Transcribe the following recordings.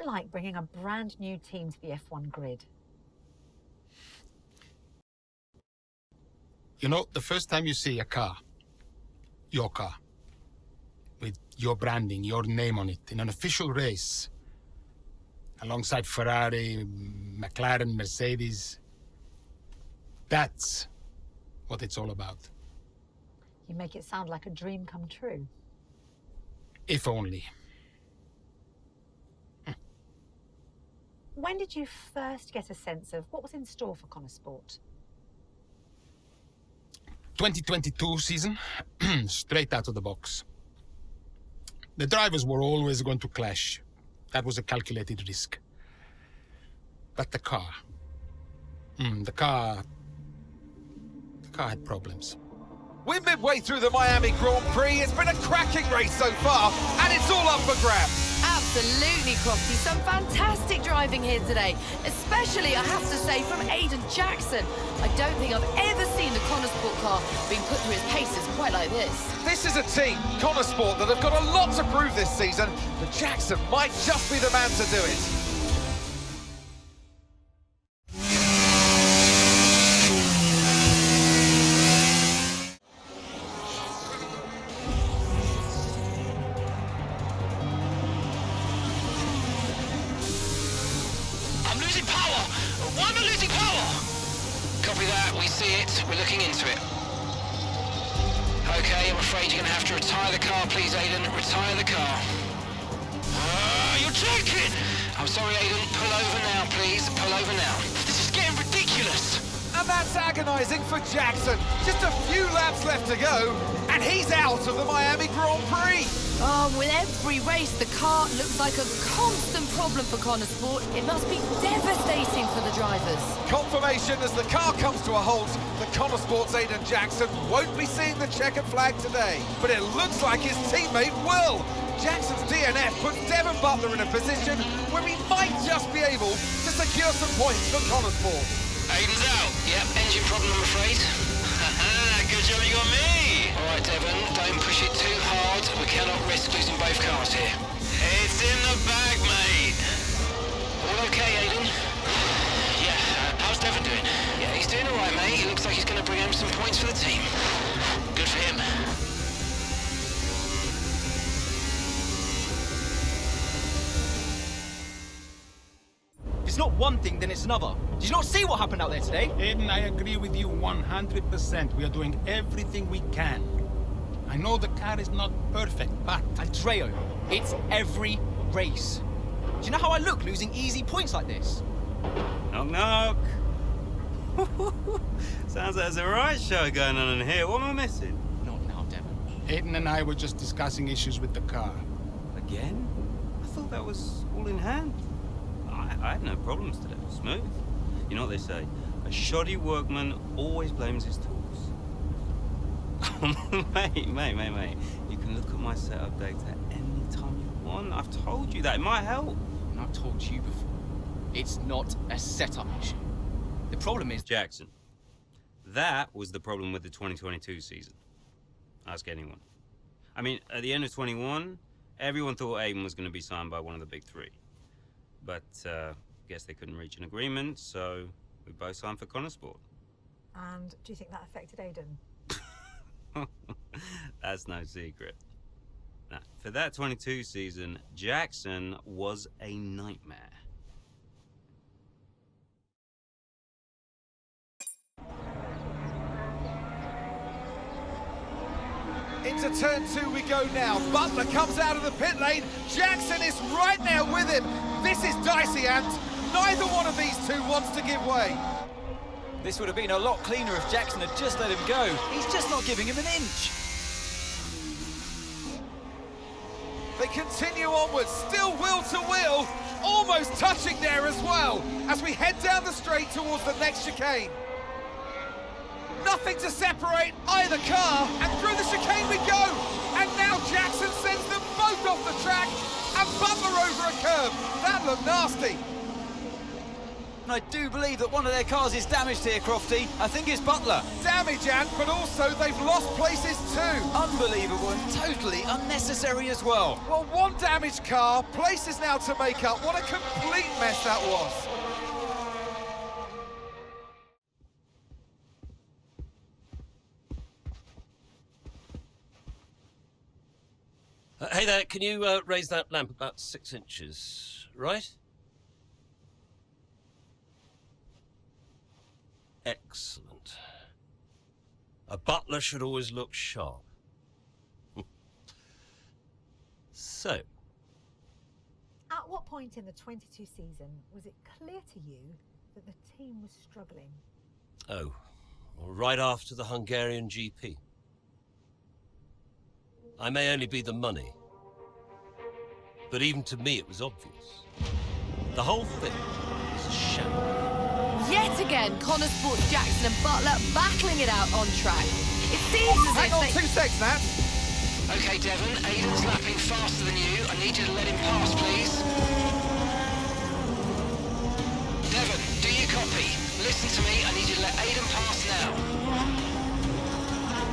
it like bringing a brand new team to the F1 grid? You know, the first time you see a car, your car, with your branding, your name on it, in an official race, alongside Ferrari, McLaren, Mercedes, that's what it's all about. You make it sound like a dream come true. If only. When did you first get a sense of what was in store for Connor Sport? 2022 season, straight out of the box. The drivers were always going to clash. That was a calculated risk. But the car had problems. We're midway through the Miami Grand Prix. It's been a cracking race so far, and it's all up for grabs. Absolutely, Crofty. Some fantastic driving here today, especially, I have to say, from Aiden Jackson. I don't think I've ever seen the Connor Sport car being put through its paces quite like this. This is a team, Connor Sport, that have got a lot to prove this season, but Jackson might just be the man to do it. Copy that, we see it, we're looking into it. Okay, I'm afraid you're going to have to retire the car, please, Aiden. Retire the car. You're joking! I'm sorry, Aiden. Pull over now, please. Pull over now. This is getting ridiculous. And that's agonising for Jackson. Just a few laps left to go, and he's out of the Miami Grand Prix. Oh, with every race, the car looks like a constant problem for Connor Sport. It must be devastating for the drivers. Confirmation as the car comes to a halt, the Connor Sport's Aiden Jackson won't be seeing the checkered flag today. But it looks like his teammate will. Jackson's DNF puts Devon Butler in a position where he might just be able to secure some points for Connor Sport. Aiden's out. Yep, engine problem, I'm afraid. Good job you got me. All right, Devon, don't push it too hard. We cannot risk losing both cars here. It's in the bag, mate. All okay, Aiden? Yeah, how's Devon doing? Yeah, he's doing all right, mate. He looks like he's going to bring home some points for the team. Good for him. It's not one thing, then it's another. Did you not see what happened out there today? Aiden, I agree with you 100%. We are doing everything we can. I know the car is not perfect, but... Andreo, it's every race. Do you know how I look losing easy points like this? Knock, knock. Sounds like there's a riot show going on in here. What am I missing? Not now, Devon. Aiden and I were just discussing issues with the car. Again? I thought that was all in hand. I had no problems today. Smooth. You know what they say? A shoddy workman always blames his tools. mate. You can look at my setup data any time you want. I've told you that. It might help. And I've told you before. It's not a setup issue. The problem is... Jackson. That was the problem with the 2022 season. Ask anyone. I mean, at the end of 21, everyone thought Aiden was going to be signed by one of the big three. But, guess they couldn't reach an agreement, so we both signed for Connor Sport. And do you think that affected Aiden? That's no secret. Now, for that 22 season, Jackson was a nightmare. Into turn 2 we go now. Butler comes out of the pit lane. Jackson is right there with him. This is dicey, Ant. Neither one of these two wants to give way. This would have been a lot cleaner if Jackson had just let him go. He's just not giving him an inch. They continue onwards, still wheel to wheel, almost touching there as well, as we head down the straight towards the next chicane. Nothing to separate either car, and through the chicane we go. And now Jackson sends them both off the track, and Butler over a curb. That looked nasty. And I do believe that one of their cars is damaged here, Crofty. I think it's Butler. Damage, Ant, but also they've lost places too. Unbelievable and totally unnecessary as well. Well, one damaged car, places now to make up. What a complete mess that was. Hey there, can you raise that lamp about 6 inches, right? Excellent. A butler should always look sharp. So. At what point in the 22 season was it clear to you that the team was struggling? Oh, well, right after the Hungarian GP. I may only be the money, but even to me it was obvious. The whole thing was a sham. Yet again, Connor Sports Jackson and Butler battling it out on track. It seems as Hang if on they... 2 seconds, Nat. Okay, Devon, Aiden's lapping faster than you. I need you to let him pass, please. Devon, do you copy? Listen to me, I need you to let Aiden pass now.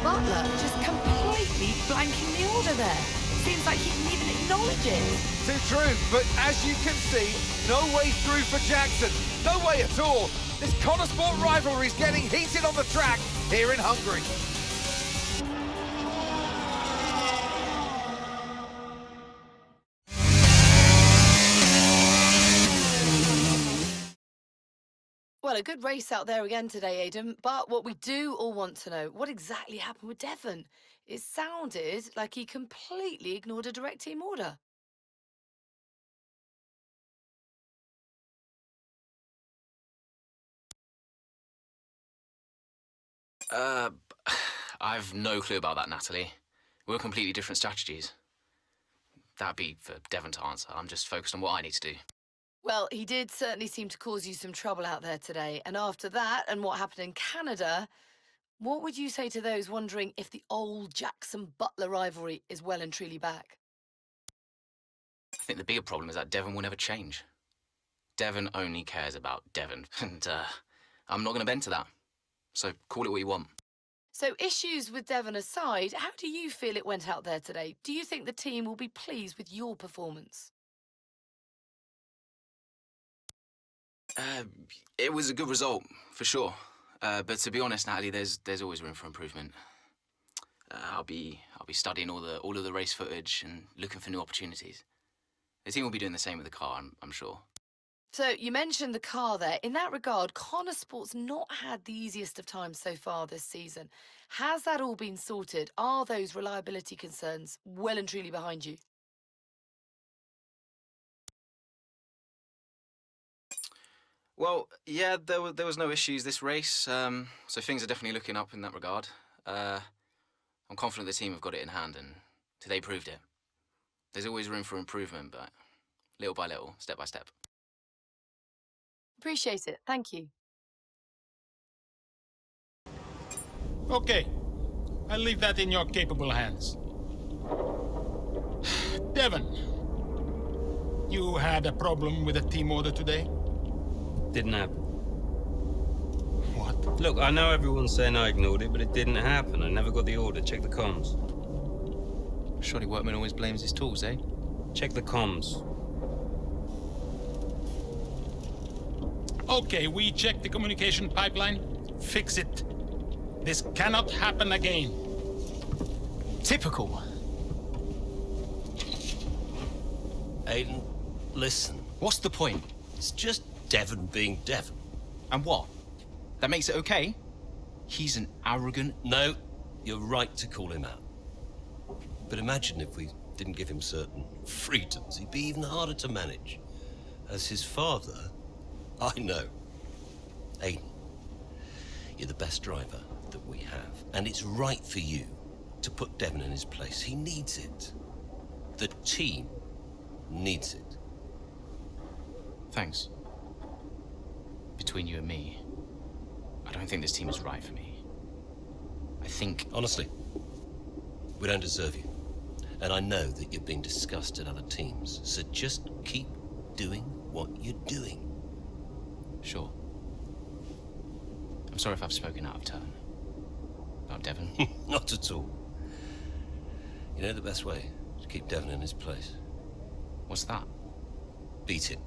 Butler just completely blanking the order there. Seems like he didn't even acknowledge it. Too true, but as you can see, no way through for Jackson. No way at all. This Connor Sport rivalry is getting heated on the track here in Hungary. Well, a good race out there again today, Aidan. But what we do all want to know, what exactly happened with Devon? It sounded like he completely ignored a direct team order. I've no clue about that, Natalie. We're completely different strategies. That'd be for Devon to answer. I'm just focused on what I need to do. Well, he did certainly seem to cause you some trouble out there today. And after that, and what happened in Canada, what would you say to those wondering if the old Jackson-Butler rivalry is well and truly back? I think the bigger problem is that Devon will never change. Devon only cares about Devon, and I'm not going to bend to that. So call it what you want. So issues with Devon aside, how do you feel it went out there today? Do you think the team will be pleased with your performance? It was a good result, for sure. But to be honest, Natalie, there's always room for improvement. I'll be studying all of the race footage and looking for new opportunities. The team will be doing the same with the car, I'm sure. So you mentioned the car there. In that regard, Connor Sport's not had the easiest of times so far this season. Has that all been sorted? Are those reliability concerns well and truly behind you? Well, yeah, there was no issues this race, so things are definitely looking up in that regard. I'm confident the team have got it in hand, and today proved it. There's always room for improvement, but little by little, step by step. Appreciate it. Thank you. Okay, I'll leave that in your capable hands. Devon, you had a problem with a team order today? Didn't happen. What? Look, I know everyone's saying I ignored it, but it didn't happen. I never got the order. Check the comms. Shoddy workman always blames his tools, eh? Check the comms. Okay, we checked the communication pipeline. Fix it. This cannot happen again. Typical. Aiden, listen. What's the point? It's just Devon being Devon. And what? That makes it okay? He's an arrogant... No, you're right to call him out. But imagine if we didn't give him certain freedoms. He'd be even harder to manage. As his father, I know. Aiden, you're the best driver that we have. And it's right for you to put Devon in his place. He needs it. The team needs it. Thanks. Between you and me, I don't think this team is right for me. I think... Honestly, we don't deserve you. And I know that you're being discussed at other teams. So just keep doing what you're doing. Sure. I'm sorry if I've spoken out of turn. About Devon. Not at all. You know the best way to keep Devon in his place? What's that? Beat him.